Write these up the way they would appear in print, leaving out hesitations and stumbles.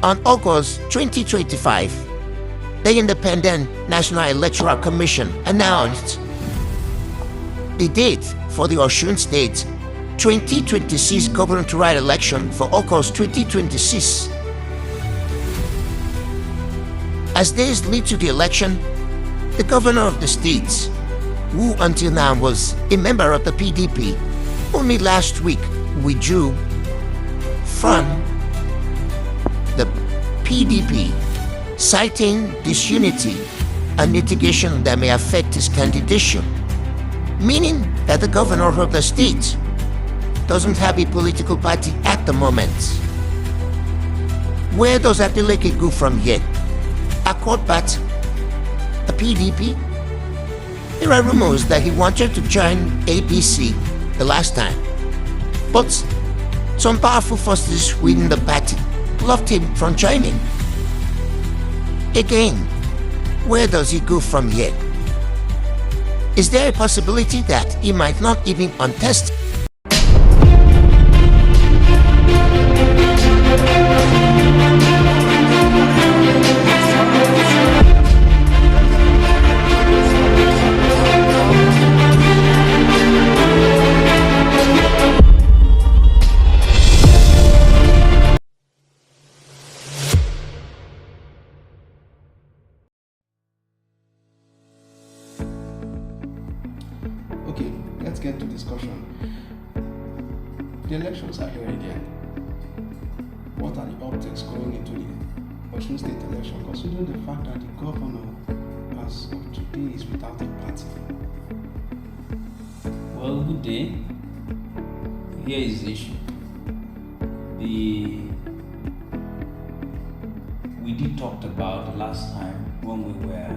On August 2025, the Independent National Electoral Commission announced the date for the Osun State 2026 gubernatorial election for August 2026. As days lead to the election, the governor of the state, who until now was a member of the PDP, only last week withdrew from the PDP, citing disunity and litigation that may affect his candidature, meaning that the governor of the state doesn't have a political party at the moment. Where does Adeleke go from here? Accord Bat, a PDP? There are rumors that he wanted to join APC the last time, but some powerful forces within the party blocked him from joining. Again, where does he go from here? Is there a possibility that he might not even contest? Okay, let's get to discussion. The elections are here again. What are the optics going into the Osun State election, considering the fact that the governor, as of today, is without a party? Well, good day. Here is the issue. We did talk about the last time when we were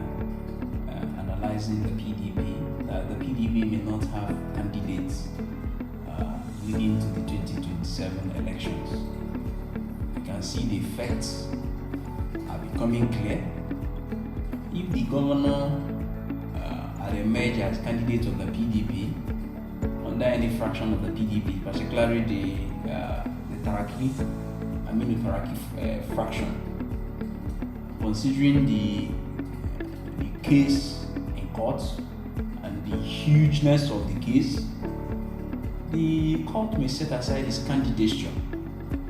analyzing the PDP, that the PDP may not have candidates leading to the 2027 elections. You can see the effects are becoming clear. If the governor had emerged as candidate of the PDP under any fraction of the PDP, particularly the Taraki fraction, considering the case in court and the hugeness of the case, the court may set aside his candidature,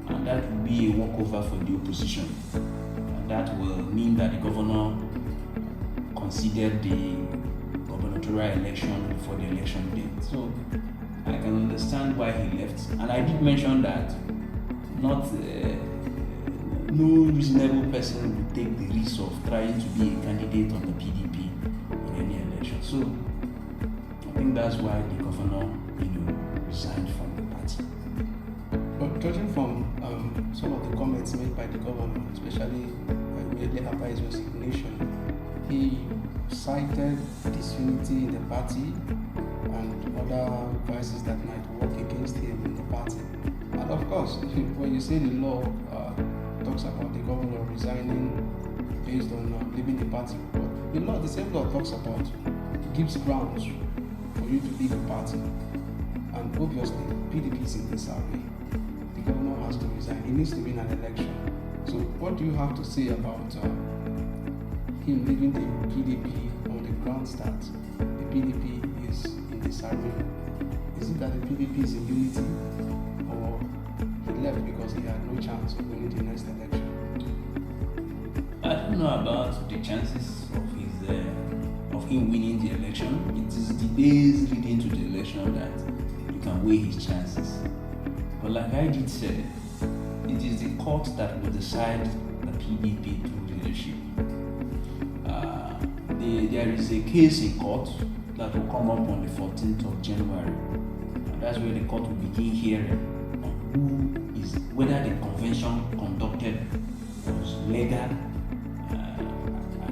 and that will be a walkover for the opposition, and that will mean that the governor considered the gubernatorial election before the election date. So I can understand why he left, and I did mention that no reasonable person would take the risk of trying to be a candidate of the PDP in any election. So I think that's why the governor, resigned from the party. But judging from some of the comments made by the governor, especially immediately after his resignation, he cited disunity in the party and other vices that might work against him in the party. And of course, when you say the law talks about the governor resigning based on leaving the party, but the same law talks about gives grounds for you to leave the party. And obviously, PDP is in disarray. The governor has to resign. He needs to win an election. So what do you have to say about him leaving the PDP on the grounds that the PDP is in disarray? Is it that the PDP is in unity, or he left because he had no chance of winning the next election? I don't know about the chances of him winning the election. It is the days leading to the election that you can weigh his chances. But like I did say, it is the court that will decide the PDP through leadership. There is a case in court that will come up on the 14th of January. And that's where the court will begin hearing on whether the convention conducted was legal.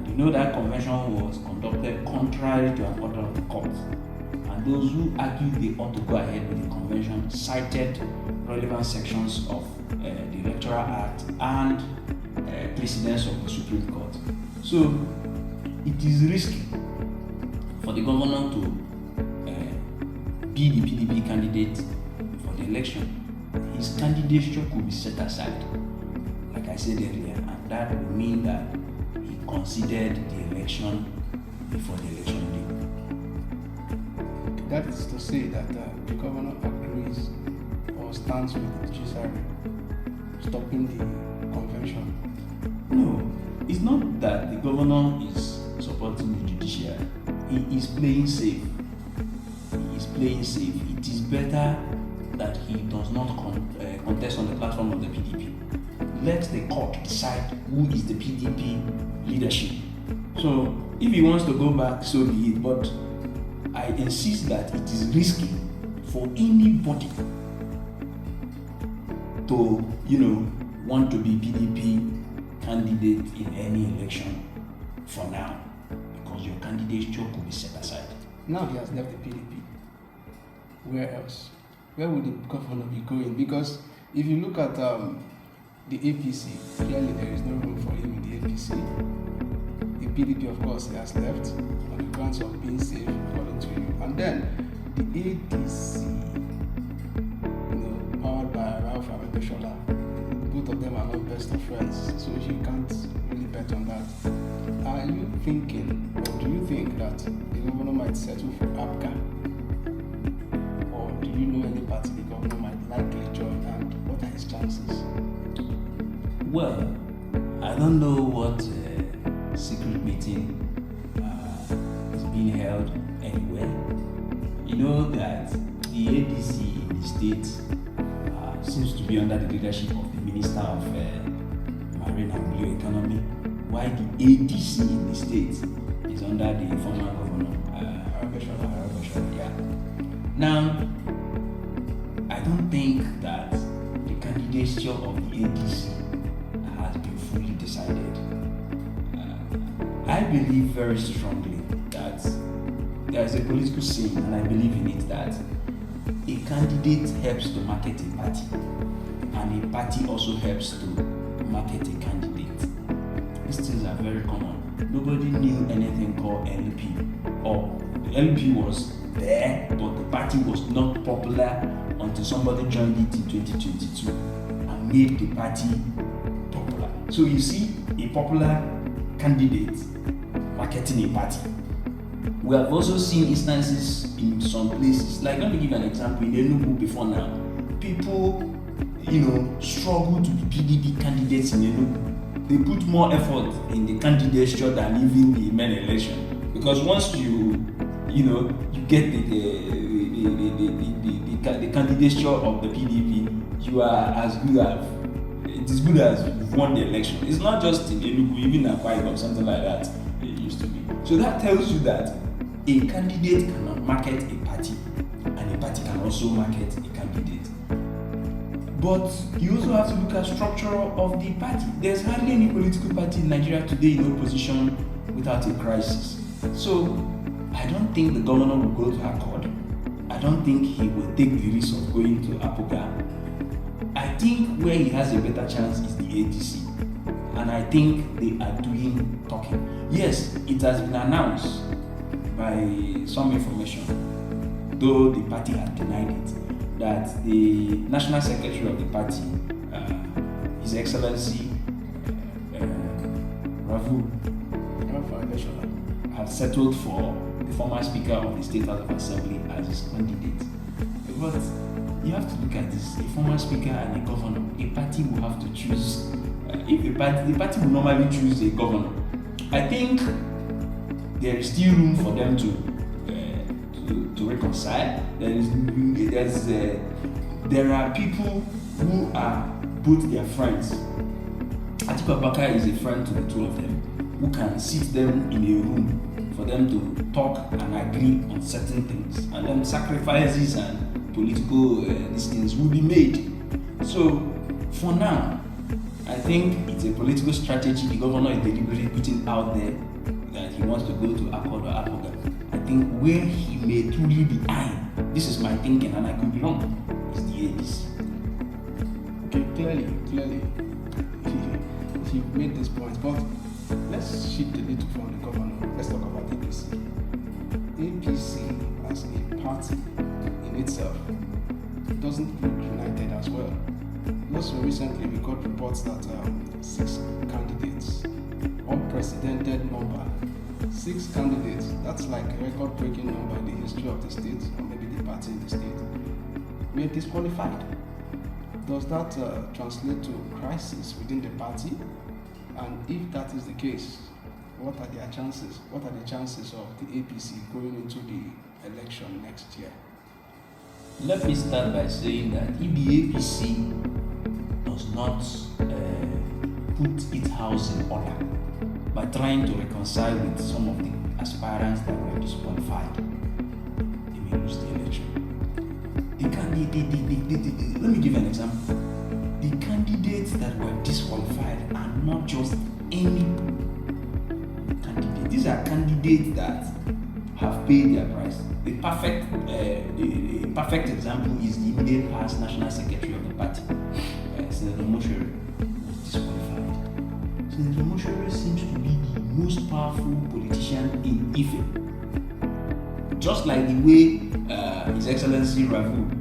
And that convention was conducted contrary to an order of the court. And those who argued they ought to go ahead with the convention cited relevant sections of the Electoral Act and precedents of the Supreme Court. So it is risky for the governor to be the PDP candidate for the election. His candidature could be set aside. Like I said earlier, and that would mean that he considered the election before the election day. That is to say that the governor agrees or stands with the judiciary stopping the convention. No, it's not that the governor is supporting the judiciary. He is playing safe. He is playing safe. It is better that he does not contest on the platform of the PDP. Let the court decide who is the PDP leadership. So if he wants to go back, so be it. But I insist that it is risky for anybody to, want to be PDP candidate in any election for now, because your candidature could be set aside. Now he has left the PDP. Where else? Where would the governor be going? Because if you look at the APC, clearly there is no room for him in the APC. The PDP, of course, he has left on the grounds of being safe, according to you. And then the ADC, powered by Ralph and Beshola, both of them are not best of friends, so you can't really bet on that. Are you thinking, or do you think that the governor might settle for APGA? Or do you know any party the governor might likely join, and what are his chances? Well, I don't know what secret meeting is being held anywhere. You know that the ADC in the state seems to be under the leadership of the Minister of Marine and Blue Economy, while the ADC in the state is under the former governor, Beshola. Yeah. Now, I don't think that the candidature of the ADC has been fully decided. I believe very strongly that there is a political scene, and I believe in it, that a candidate helps to market a party, and a party also helps to market a candidate. These things are very common. Nobody knew anything called LP, or the LP was there, but the party was not popular until somebody joined it in 2022 and made the party popular. So you see a popular candidate marketing a party. We have also seen instances in some places, like let me give an example, in Enugu before now, people, struggle to be PDP candidates in Enugu. They put more effort in the candidature than even the main election, because once you get the candidature of the PDP, you are as good as you've won the election. It's not just in Enugu, even in Akwa Ibom, something like that. It used to be. So that tells you that a candidate cannot market a party, and a party can also market a candidate. But you also have to look at structure of the party. There's hardly any political party in Nigeria today in opposition without a crisis. So I don't think the governor will go to Accord. I don't think he will take the risk of going to APOGA. I think where he has a better chance is the ADC. And I think they are doing talking. Yes, it has been announced by some information, though the party had denied it, that the national secretary of the party, His Excellency Ravu, have settled for the former Speaker of the State House of Assembly as his candidate. But you have to look at this: a former Speaker and a governor. A party will have to choose. The party will normally choose a governor. I think there is still room for them to reconcile. There are people who are both their friends. Atiku Abubakar is a friend to the two of them, who can sit them in a room for them to talk and agree on certain things, and then sacrifices and political these things will be made. So for now, I think it's a political strategy the governor is deliberately putting out there, that he wants to go to Accord or APOGA. I think where he may truly be eyeing, this is my thinking and I could be wrong, is the ADC. Okay, clearly, he made this point, but let's shift a little from the governor. Let's talk about APC. APC as a party in itself doesn't look united as well. Just recently, we got reports that 6 candidates, unprecedented number, 6 candidates, that's like a record-breaking number in the history of the state, or maybe the party in the state, were disqualified. Does that translate to crisis within the party? And if that is the case, what are their chances? What are the chances of the APC going into the election next year? Let me start by saying that if the APC does not put its house in order by trying to reconcile with some of the aspirants that were disqualified, they may lose the election. Let me give an example. The candidates that were disqualified are not just any candidate. These are candidates that have paid their price. A perfect example is the immediate past national secretary of the party, Senator Moshere, was disqualified. Senator Moshere seems to be the most powerful politician in Ife. Just like the way His Excellency Ravu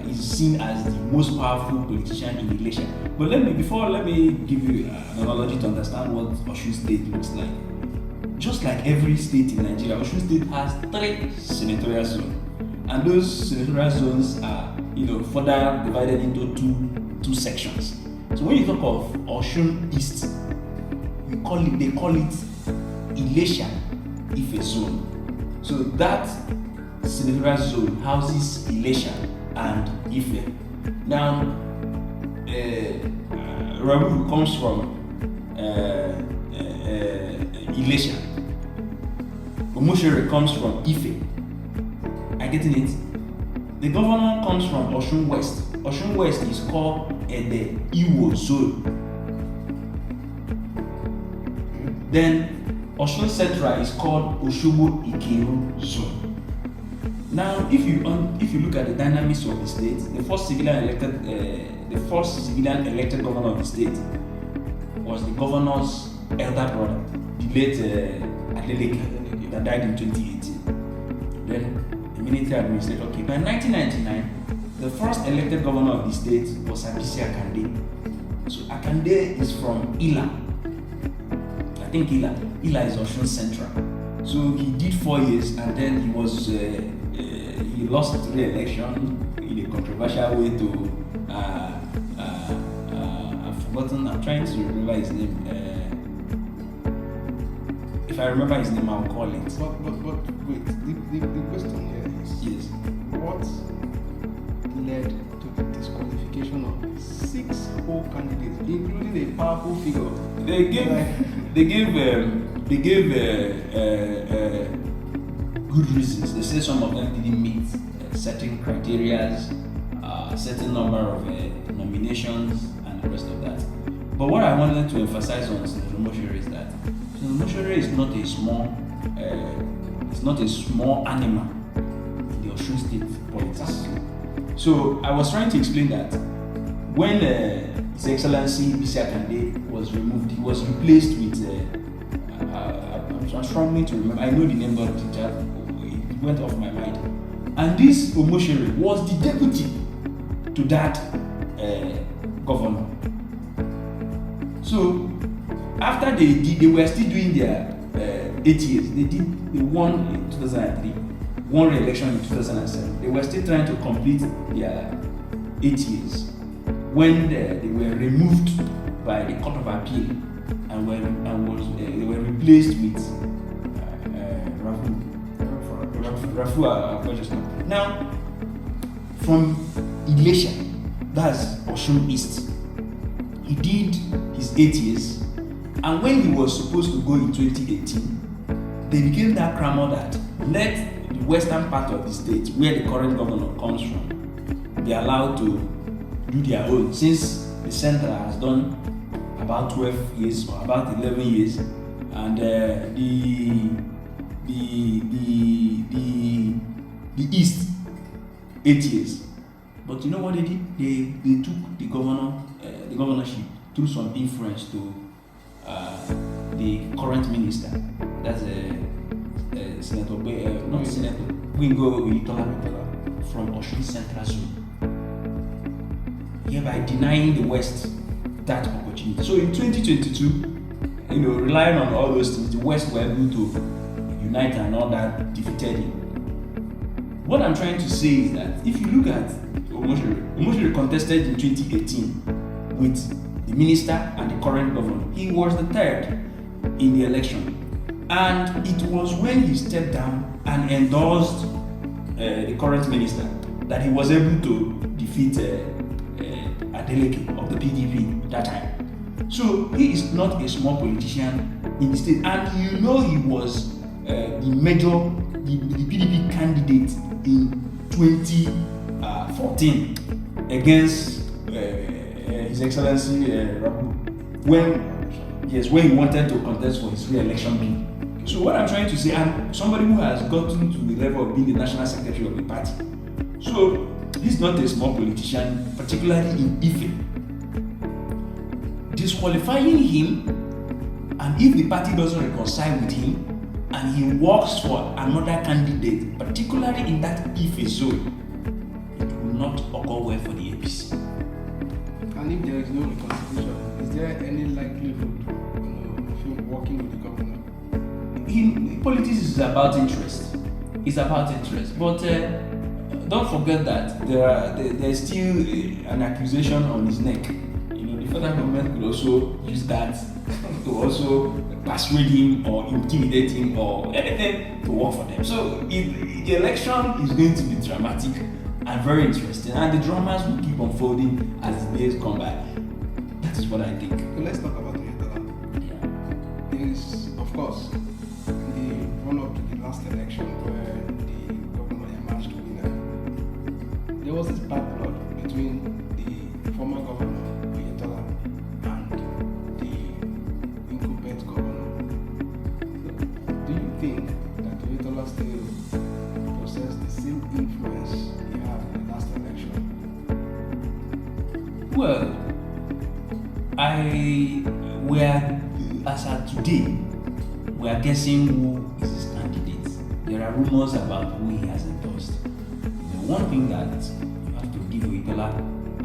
is seen as the most powerful politician in Ilesha. But let me give you an analogy to understand what Osun State looks like. Just like every state in Nigeria, Osun State has 3 senatorial zones, and those senatorial zones are, further divided into two sections. So when you talk of Osun East, they call it Ilesha Ife zone. So that senatorial zone houses Ilesha and Ife. Now, Rabu comes from Ilesha. Moshere comes from Ife. Are you getting it? The governor comes from Osun West. Osun West is called the Iwo zone. Then Osun Central is called Osogbo Ikiru zone. Now, if you look at the dynamics of the state, the first civilian elected governor of the state was the governor's elder brother, the late Adeleke, that died in 2018. Then the military administrator came. By 1999, the first elected governor of the state was Abisi Akande. So Akande is from Ila. I think Ila is Osun Central. So he did 4 years, and then he was he lost re-election in a controversial way to I've forgotten. I'm trying to remember his name. If I remember his name, I'll call it. But wait, the question here is, Yes. what led to the disqualification of 6 whole candidates, including a powerful figure? They gave good reasons. They say some of them didn't meet certain criteria, certain number of nominations, and the rest of that. But what I wanted to emphasize on Senator Moshere is that Senator Moshere is not a small animal in the Osun State politics. So I was trying to explain that when His Excellency Bisi Akande was removed, he was replaced with I'm struggling to remember. I know the name, but it went off my mind. And this Omoshere was the deputy to that governor. So after they were still doing their 8 years. They won in 2003, won re-election in 2007. They were still trying to complete their 8 years when they were removed by the Court of Appeal and they were replaced with Rafu. Now, from Ilesha, that's Osun East, he did his 8 years, and when he was supposed to go in 2018, they became that clamor that let the western part of the state, where the current governor comes from, be allowed to do their own, since the center has done about 12 years or about 11 years, and the east 8 years. But you know what they did? They took the governorship through some influence to the current minister. That's Senator Wingo Uyitola from Osun Central Zone. hereby denying the West that opportunity. So in 2022, relying on all those things, the West were able to unite and all that defeated him. What I'm trying to say is that if you look at Omoshiri contested in 2018 with the minister and the current governor. He was the third in the election. And it was when he stepped down and endorsed the current minister that he was able to defeat Adeleke of the PDP that time. So he is not a small politician in the state, and he was the PDP candidate in 2014 against His Excellency when he wanted to contest for his re-election bid. So what I'm trying to say, and somebody who has gotten to the level of being the national secretary of the party. So he's not a small politician, particularly in Ife. Disqualifying him, and if the party doesn't reconcile with him, and he works for another candidate, particularly in that Ife zone, it will not occur well for the APC. And if there is no reconciliation, is there any likelihood of him working with the governor? Politics is about interest. It's about interest. But don't forget that there's still an accusation on his neck. The federal government could also use that to also persuade him or intimidate him or anything to work for them. So the election is going to be dramatic and very interesting, and the dramas will keep unfolding as the days come by. That is what I think. So let's talk about the electoral. Yeah. There is, of course, the run-up to the last election where the governor emerged winner. There was this bad blood between the former governor, and the incumbent governor. Do you think that Oyetola still possesses the same influence he had in the last election? Well, as at today, we are guessing who is his candidate. There are rumors about who he has endorsed. The one thing that you have to give Oyetola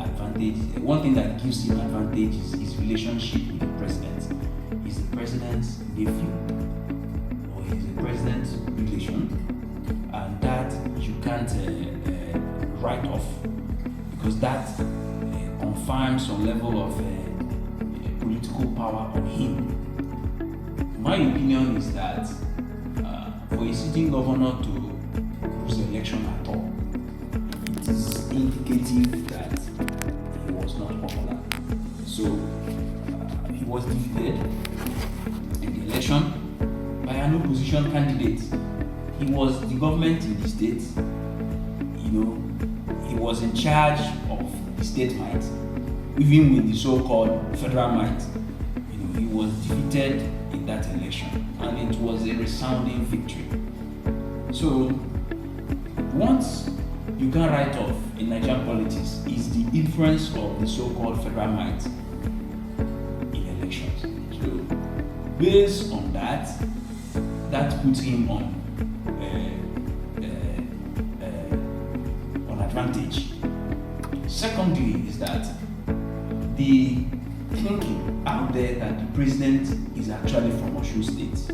advantage, one thing that gives him advantage is his relationship with the president. He's the president's nephew, or he's the president's relation, and that you can't write off, because that confirms some level of political power on him. My opinion is that for a sitting governor to lose the election at all, it is indicative that he was not popular. So he was defeated in the election by an opposition candidate. He was the government in the state. He was in charge of the state might, even with the so-called federal might. He was defeated in that election, and it was a resounding victory. So once you can write off in Nigerian politics is the influence of the so-called federal might in elections. So based on that puts him on advantage. Secondly is that the thinking out there that the president is actually from Osun State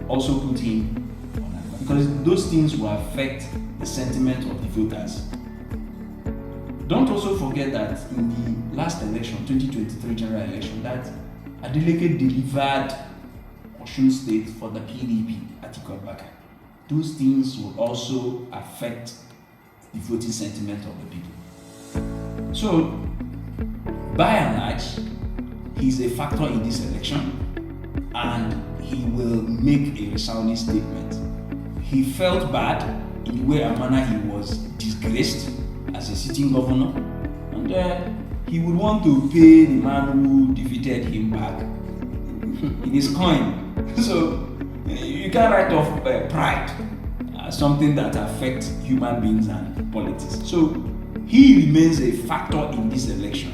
also put him on advantage, because those things will affect the sentiment of the voters. Don't also forget that in the last election, 2023 general election, that Adeleke delivered Osun State for the PDP at Atiku. Those things will also affect the voting sentiment of the people. So, by and large, he's a factor in this election, and he will make a resounding statement. He felt bad in the way and manner he was disgraced as a sitting governor, and he would want to pay the man who defeated him back in his coin. So you can't write off pride as something that affects human beings and politics. So he remains a factor in this election,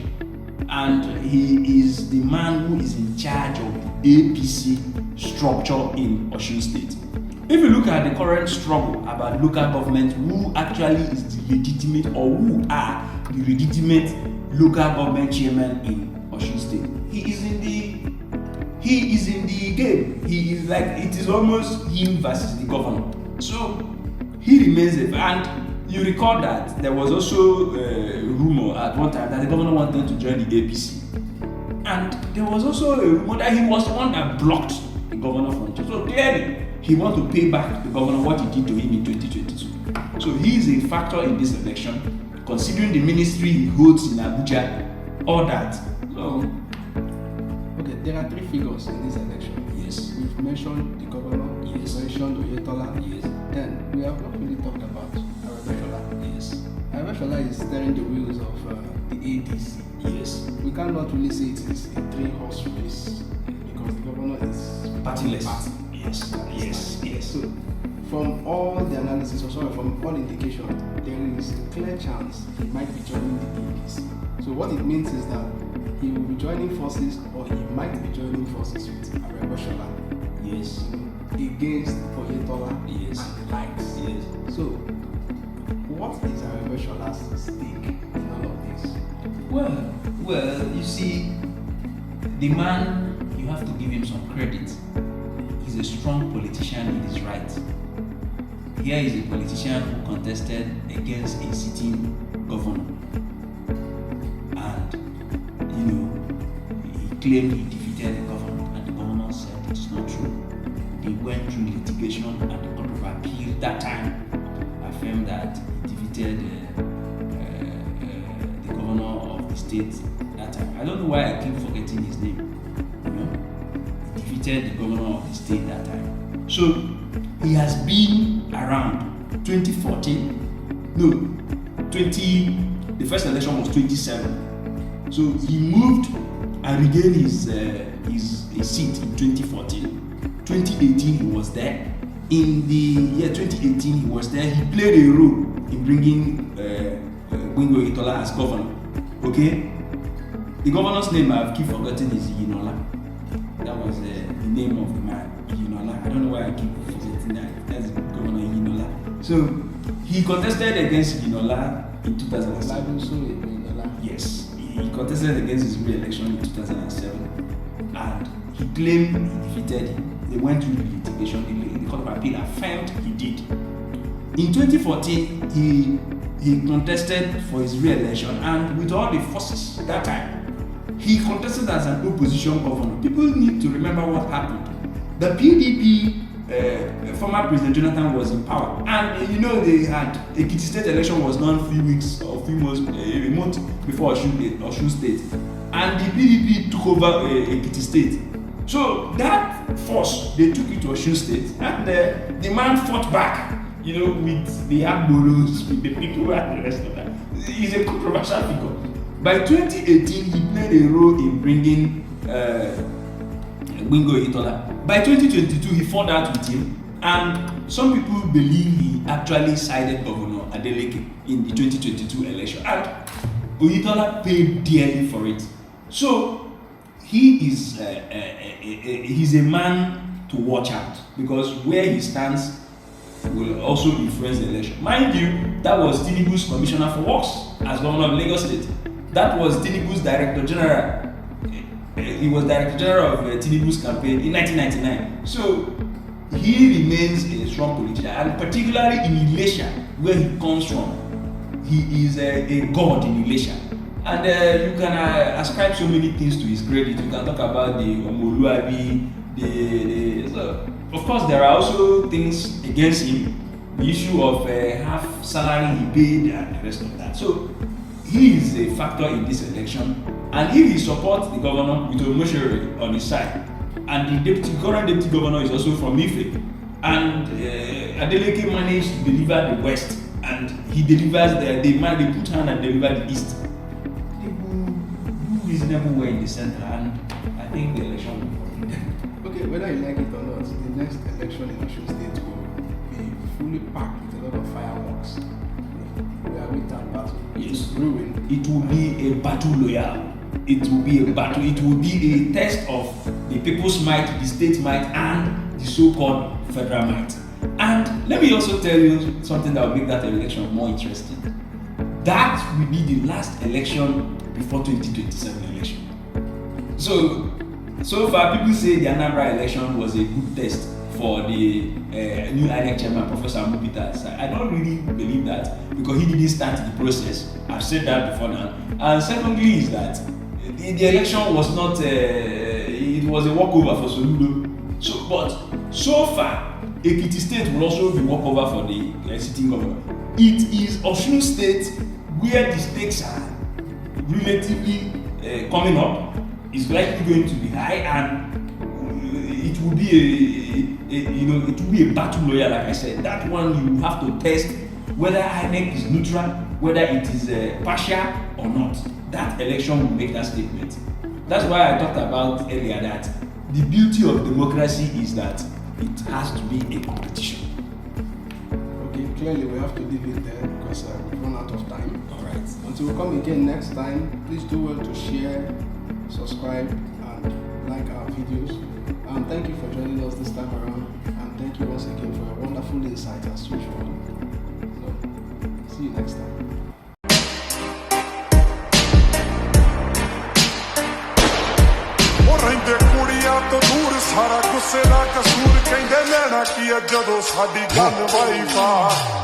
and he is the man who is in charge of the APC structure in Osun State. If you look at the current struggle about local government, who actually is the legitimate or who are the legitimate local government chairman in Osun State. He is in the game. He is like, it is almost him versus the governor. So he remains there. And you recall that there was also a rumor at one time that the governor wanted to join the APC. And there was also a rumor that he was the one that blocked the governor from it. So clearly, he wants to pay back the governor what he did to him in 2022. So he is a factor in this election, considering the ministry he holds in Abuja, all that. So, okay, there are three figures in this election. yes, We've mentioned the governor, Yes. we've mentioned Oyetola, yes, then we have not really talked about Arabeshola. yes, Arabeshola is steering the wheels of the ADC. yes. We cannot really say it is a three-horse race because the governor is Partyless. party. Yes, yes, yes. So, from all the analysis, or sorry, from all indication, there is a clear chance he might be joining the APC. So what it means is that he will be joining forces, or he might be joining forces with Arabeshola Yes, against Oyetola Yes. and the likes. yes. So, what is Arabeshola's stake in all of this? Well, you see, the man, you have to give him some credit. He's a strong politician in his right. Here is a politician who contested against a sitting governor. And, he claimed he defeated the governor, and the governor said it's not true. They went through litigation, and the Court of Appeal that time affirmed that he defeated the governor of the state that time. I don't know why I keep forgetting his name. He defeated the governor of the state that time. So he has been around 2014. The first election was 2017. So he moved and regained his seat in 2014. 2018 he was there. In the year 2018 he was there. He played a role in bringing Wingo Itola as governor. Okay? The governor's name I keep forgetting is Yinola. That was the name of the man, Yinola. I don't know why I keep forgetting that. That's Governor Yinola. So he contested against Yinola in 2007. Yes, he contested against his re-election in 2007, and he claimed he defeated him. They went through the litigation. The Court of Appeal affirmed he did. In 2014, he contested for his re-election, and with all the forces at that time, he contested as an opposition governor. People need to remember what happened. The PDP, former President Jonathan was in power, and they had Ekiti State election was done a few weeks or few months, a month before Osun State, and the PDP took over Ekiti State. So that force, they took it to Osun State, and the man fought back, with the Agboros, with the people and the rest of that. He's a controversial figure. By 2018, he played a role in bringing Wingo Itola. By 2022, he fought out with him, and some people believe he actually sided Governor Adeleke in the 2022 election, and Oyetola paid dearly for it. So he is he's a man to watch out, because where he stands will also influence the election. Mind you, that was Tinubu's commissioner for works as governor of Lagos State. That was Tinubu's director general. He was director general of Tinubu's campaign in 1999. So he remains a strong politician, and particularly in Ilesha, where he comes from. He is a god in Ilesha. And you can ascribe so many things to his credit. You can talk about the Omoluabi, so of course there are also things against him. The issue of half salary he paid and the rest of that. So he is a factor in this election, and if he supports the governor with Omoshere on his side, and the current deputy governor is also from Ife, and Adeleke managed to deliver the west, and he delivers they put hand and deliver the east. Reasonable way in the center, and I think the election will be for Okay, whether you like it or not, the next election in Osun State will be fully packed with a lot of fireworks. We are with that battle. Yes. It's brewing. It will be a battle royale. It will be a battle. It will be a test of the people's might, the state might, and the so-called federal might. And let me also tell you something that will make that election more interesting. that will be the last election before 2027 election. So far, people say the Anambra election was a good test for the new INEC chairman, Professor Mupita. I don't really believe that because he didn't start the process. I've said that before now. And secondly is that the election was not, it was a walkover for Soludo. But so far, Ekiti State will also be walkover for the sitting governor. It is Osun State where the stakes are relatively coming up, is likely going to be high, and it will be it will be a battle lawyer, like I said. That one you have to test whether INEC is neutral, whether it is partial or not. That election will make that statement. That's why I talked about earlier that the beauty of democracy is that it has to be a competition. Okay, clearly we have to leave it there because we've run out of time. All right. Until we come again next time, please do well to share, subscribe, and like our videos. And thank you for joining us this time around. And thank you once again for your wonderful insight as usual. So, see you next time. ਰਹਿੰਦੇ ਕੁੜੀਆਂ ਤੋਂ ਦੂਰ ਸਾਰਾ ਗੁੱਸੇ ਦਾ ਕਸੂਰ ਕਹਿੰਦੇ ਲੈਣਾ ਕੀ ਜਦੋਂ ਸਾਡੀ ਗੱਲ ਵਾਈ ਪਾ